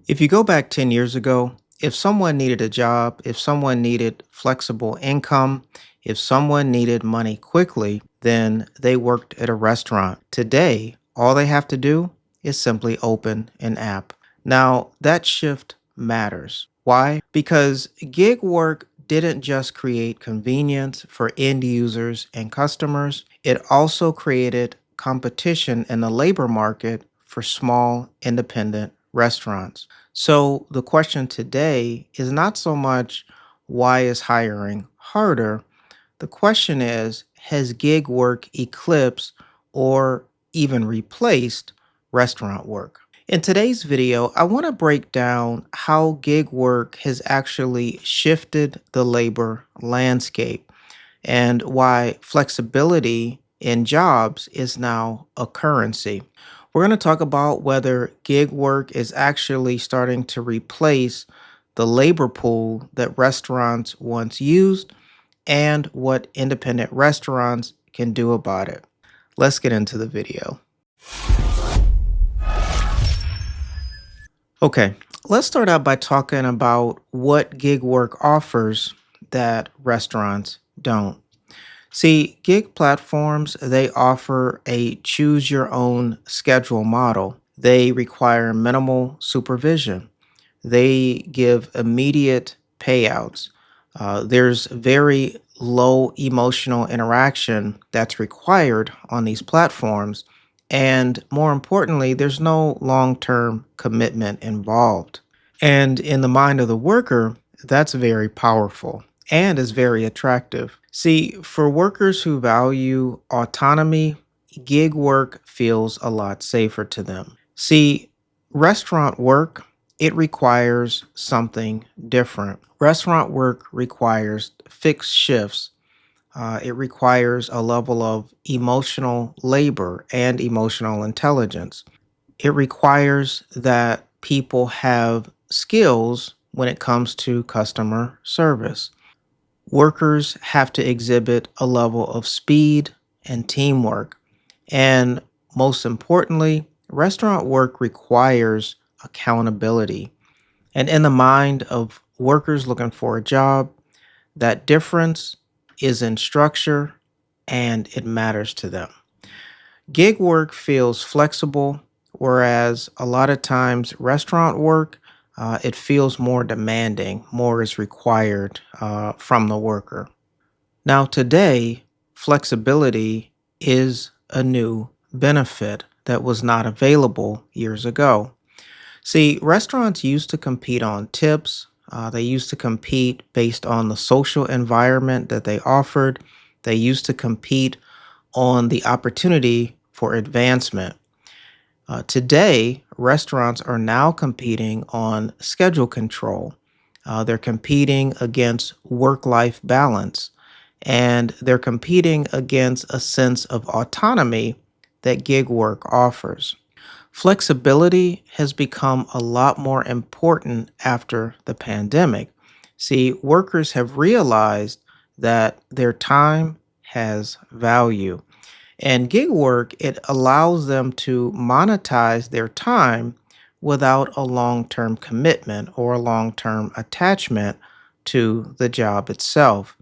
If you go back 10 years ago, if someone needed a job, if someone needed flexible income, if someone needed money quickly, then they worked at a restaurant. Today, all they have to do is simply open an app. Now, that shift matters. Why? Because gig work didn't just create convenience for end users and customers, it also created competition in the labor market for small, independent restaurants. So the question today is not so much why is hiring harder? The question is, has gig work eclipsed or even replaced restaurant work? In today's video, I want to break down how gig work has actually shifted the labor landscape and why flexibility in jobs is now a currency. We're going to talk about whether gig work is actually starting to replace the labor pool that restaurants once used and what independent restaurants can do about it. Let's get into the video. Okay, let's start out by talking about what gig work offers that restaurants don't. See, gig platforms, they offer a choose your own schedule model. They require minimal supervision. They give immediate payouts. There's very low emotional interaction that's required on these platforms. And more importantly, there's no long term commitment involved. And in the mind of the worker, that's very powerful and is very attractive. See, for workers who value autonomy, gig work feels a lot safer to them. See, restaurant work, it requires something different. Restaurant work requires fixed shifts. It requires a level of emotional labor and emotional intelligence. It requires that people have skills when it comes to customer service. Workers have to exhibit a level of speed and teamwork. And most importantly, restaurant work requires accountability. And in the mind of workers looking for a job, that difference is in structure and it matters to them. Gig work feels flexible, whereas a lot of times restaurant work, it feels more demanding, more is required from the worker. Now, today, flexibility is a new benefit that was not available years ago. See, restaurants used to compete on tips. They used to compete based on the social environment that they offered. They used to compete on the opportunity for advancement. Today, restaurants are now competing on schedule control. They're competing against work life balance, and they're competing against a sense of autonomy that gig work offers. Flexibility has become a lot more important after the pandemic. See, workers have realized that their time has value. And gig work, it allows them to monetize their time without a long term commitment or a long term attachment to the job itself.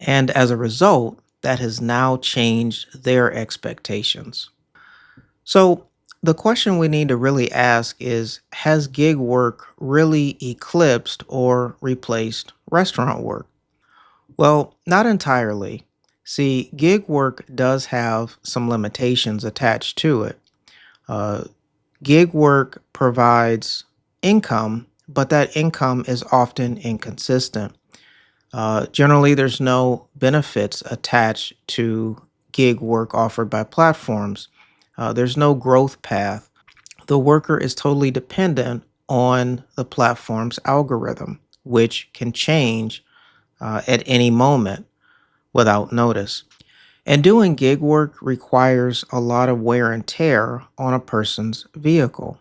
And as a result, that has now changed their expectations. So, the question we need to really ask is, has gig work really eclipsed or replaced restaurant work? Well, not entirely. See, gig work does have some limitations attached to it. Uh, Gig work provides income, but that income is often inconsistent. Generally, there's no benefits attached to gig work offered by platforms. There's no growth path. The worker is totally dependent on the platform's algorithm, which can change at any moment without notice. And doing gig work requires a lot of wear and tear on a person's vehicle.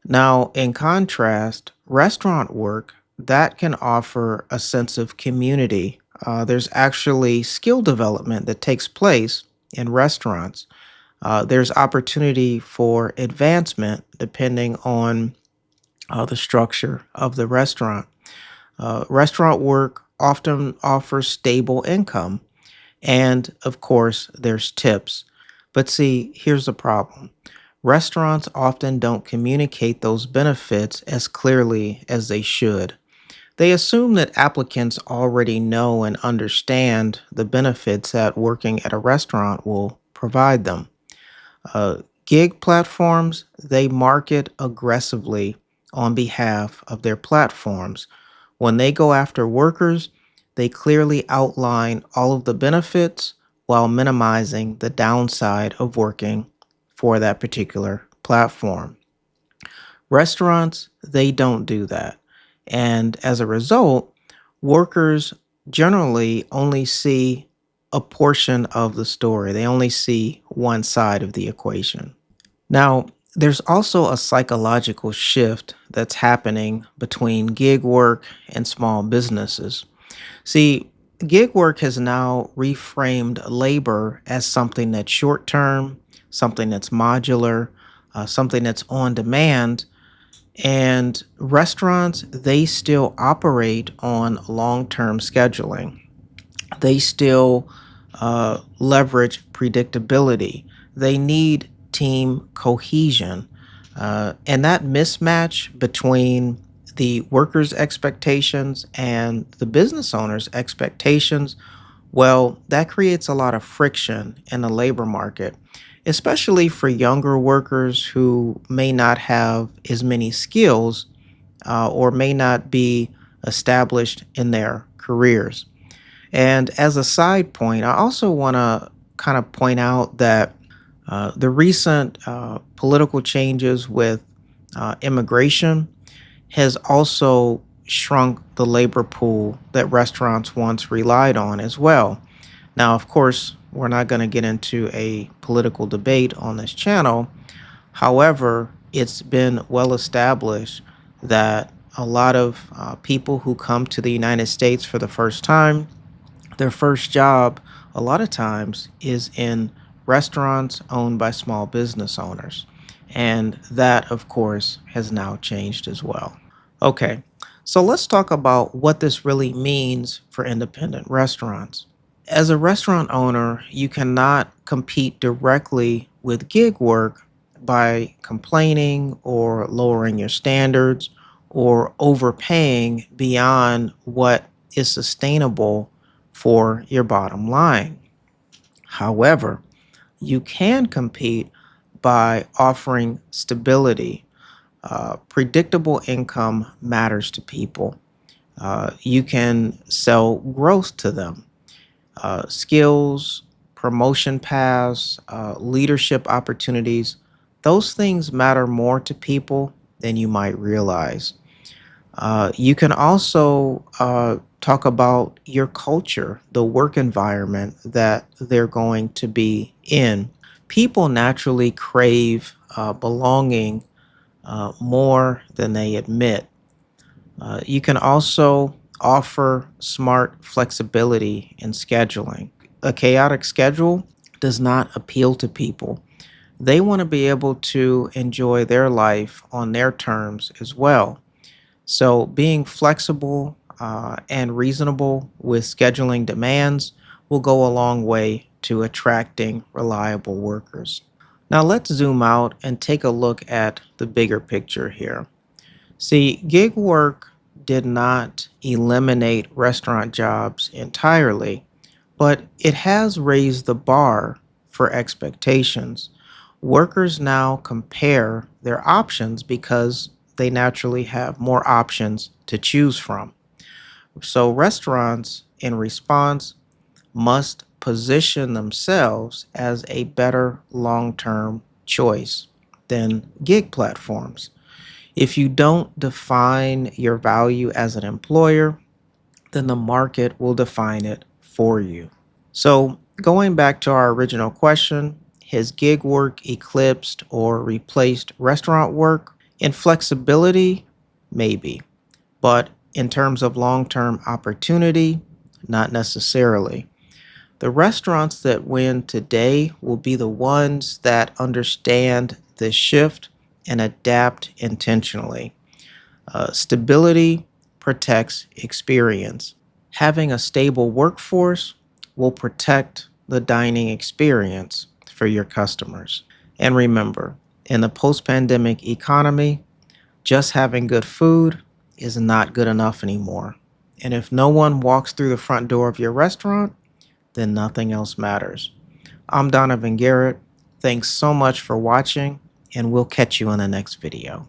Now, in contrast, restaurant work that can offer a sense of community. There's actually skill development that takes place in restaurants. There's opportunity for advancement depending on the structure of the restaurant. Restaurant work often offers stable income, and of course, there's tips. But see, here's the problem: restaurants often don't communicate those benefits as clearly as they should. They assume that applicants already know and understand the benefits that working at a restaurant will provide them. Gig platforms, they market aggressively on behalf of their platforms. When they go after workers, they clearly outline all of the benefits while minimizing the downside of working for that particular platform. Restaurants, they don't do that. And as a result, workers generally only see a portion of the story. They only see one side of the equation. Now, there's also a psychological shift that's happening between gig work and small businesses. See, gig work has now reframed labor as something that's short term, something that's modular, something that's on demand, and restaurants, they still operate on long term scheduling. They still leverage predictability. They need team cohesion. And that mismatch between the workers' expectations and the business owner's expectations, well, that creates a lot of friction in the labor market, especially for younger workers who may not have as many skills or may not be established in their careers. And as a side point, I also want to kind of point out that the recent political changes with immigration has also shrunk the labor pool that restaurants once relied on as well. Now, of course, we're not going to get into a political debate on this channel. However, it's been well established that a lot of people who come to the United States for the first time, their first job, a lot of times, is in restaurants owned by small business owners. And that, of course, has now changed as well. Okay, so let's talk about what this really means for independent restaurants. As a restaurant owner, you cannot compete directly with gig work by complaining or lowering your standards or overpaying beyond what is sustainable for your bottom line. However, you can compete by offering stability. Predictable income matters to people. You can sell growth to them, skills, promotion paths, leadership opportunities. Those things matter more to people than you might realize. You can also talk about your culture, the work environment that they're going to be in. People naturally crave belonging more than they admit. You can also offer smart flexibility in scheduling. A chaotic schedule does not appeal to people. They want to be able to enjoy their life on their terms as well. So, being flexible and reasonable with scheduling demands will go a long way to attracting reliable workers. Now, let's zoom out and take a look at the bigger picture here. See, gig work did not eliminate restaurant jobs entirely, but it has raised the bar for expectations. Workers now compare their options because they naturally have more options to choose from. So, restaurants, in response, must position themselves as a better long term choice than gig platforms. If you don't define your value as an employer, then the market will define it for you. So, going back to our original question, has gig work eclipsed or replaced restaurant work? In flexibility, maybe, but in terms of long term opportunity, not necessarily. The restaurants that win today will be the ones that understand this shift and adapt intentionally. Stability protects experience. Having a stable workforce will protect the dining experience for your customers. And remember, in the post pandemic economy, just having good food is not good enough anymore. And if no one walks through the front door of your restaurant, then nothing else matters. I'm Donovan Garrett. Thanks so much for watching, and we'll catch you in the next video.